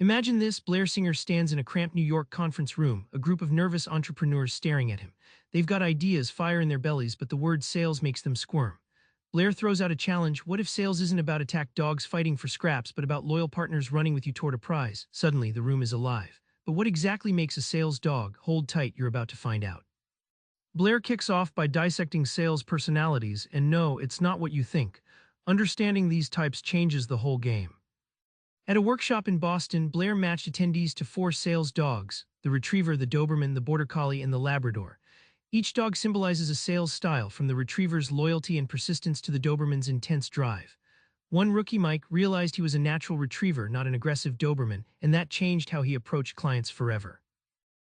Imagine this: Blair Singer stands in a cramped New York conference room, a group of nervous entrepreneurs staring at him. They've got ideas, fire in their bellies, but the word sales makes them squirm. Blair throws out a challenge: what if sales isn't about attack dogs fighting for scraps, but about loyal partners running with you toward a prize? Suddenly, the room is alive. But what exactly makes a sales dog? Hold tight, you're about to find out. Blair kicks off by dissecting sales personalities, and no, it's not what you think. Understanding these types changes the whole game. At a workshop in Boston, Blair matched attendees to four sales dogs: the Retriever, the Doberman, the Border Collie, and the Labrador. Each dog symbolizes a sales style, from the Retriever's loyalty and persistence to the Doberman's intense drive. One rookie, Mike, realized he was a natural Retriever, not an aggressive Doberman, and that changed how he approached clients forever.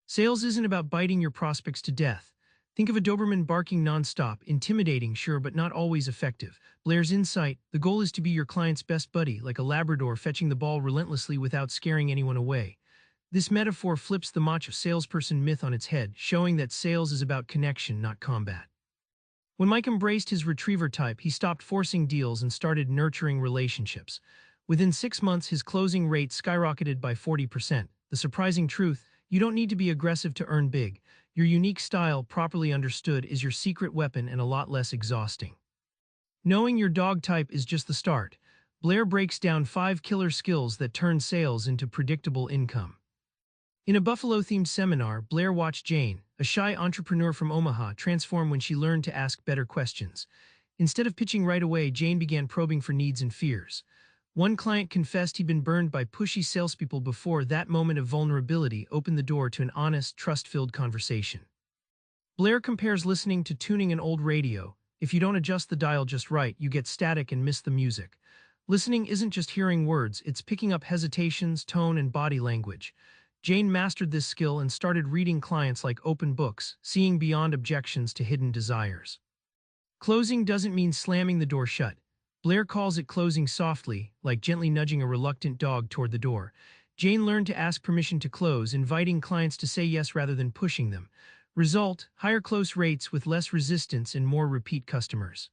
Sales isn't about biting your prospects to death. Think of a Doberman barking nonstop, intimidating, sure, but not always effective. Blair's insight: the goal is to be your client's best buddy, like a Labrador fetching the ball relentlessly without scaring anyone away. This metaphor flips the macho salesperson myth on its head, showing that sales is about connection, not combat. When Mike embraced his Retriever type, he stopped forcing deals and started nurturing relationships. Within 6 months, his closing rate skyrocketed by 40%. The surprising truth: you don't need to be aggressive to earn big. Your unique style, properly understood, is your secret weapon, and a lot less exhausting. Knowing your dog type is just the start. Blair breaks down 5 killer skills that turn sales into predictable income. In a Buffalo-themed seminar, Blair watched Jane, a shy entrepreneur from Omaha, transform when she learned to ask better questions. Instead of pitching right away, Jane began probing for needs and fears. One client confessed he'd been burned by pushy salespeople before. That moment of vulnerability opened the door to an honest, trust-filled conversation. Blair compares listening to tuning an old radio. If you don't adjust the dial just right, you get static and miss the music. Listening isn't just hearing words, it's picking up hesitations, tone, and body language. Jane mastered this skill and started reading clients like open books, seeing beyond objections to hidden desires. Closing doesn't mean slamming the door shut. Blair calls it closing softly, like gently nudging a reluctant dog toward the door. Jane learned to ask permission to close, inviting clients to say yes rather than pushing them. Result: higher close rates with less resistance and more repeat customers.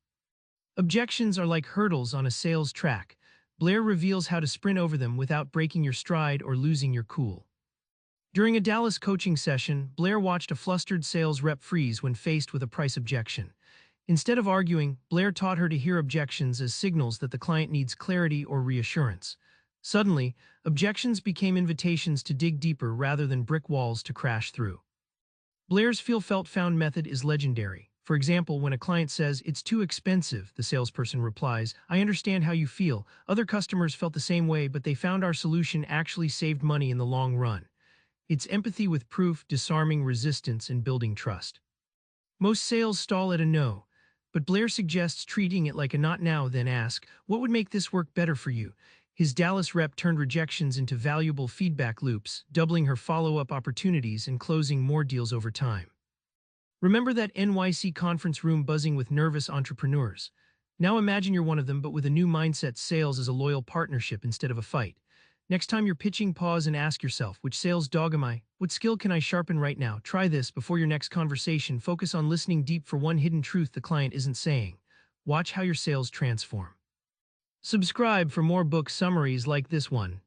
Objections are like hurdles on a sales track. Blair reveals how to sprint over them without breaking your stride or losing your cool. During a Dallas coaching session, Blair watched a flustered sales rep freeze when faced with a price objection. Instead of arguing, Blair taught her to hear objections as signals that the client needs clarity or reassurance. Suddenly, objections became invitations to dig deeper rather than brick walls to crash through. Blair's feel-felt-found method is legendary. For example, when a client says, "It's too expensive," the salesperson replies, "I understand how you feel. Other customers felt the same way, but they found our solution actually saved money in the long run." It's empathy with proof, disarming resistance and building trust. Most sales stall at a no. But Blair suggests treating it like a not now, then ask, "What would make this work better for you?" His Dallas rep turned rejections into valuable feedback loops, doubling her follow-up opportunities and closing more deals over time. Remember that NYC conference room buzzing with nervous entrepreneurs? Now imagine you're one of them, but with a new mindset: sales is a loyal partnership instead of a fight. Next time you're pitching, pause and ask yourself, which sales dog am I? What skill can I sharpen right now? Try this before your next conversation. Focus on listening deep for one hidden truth the client isn't saying. Watch how your sales transform. Subscribe for more book summaries like this one.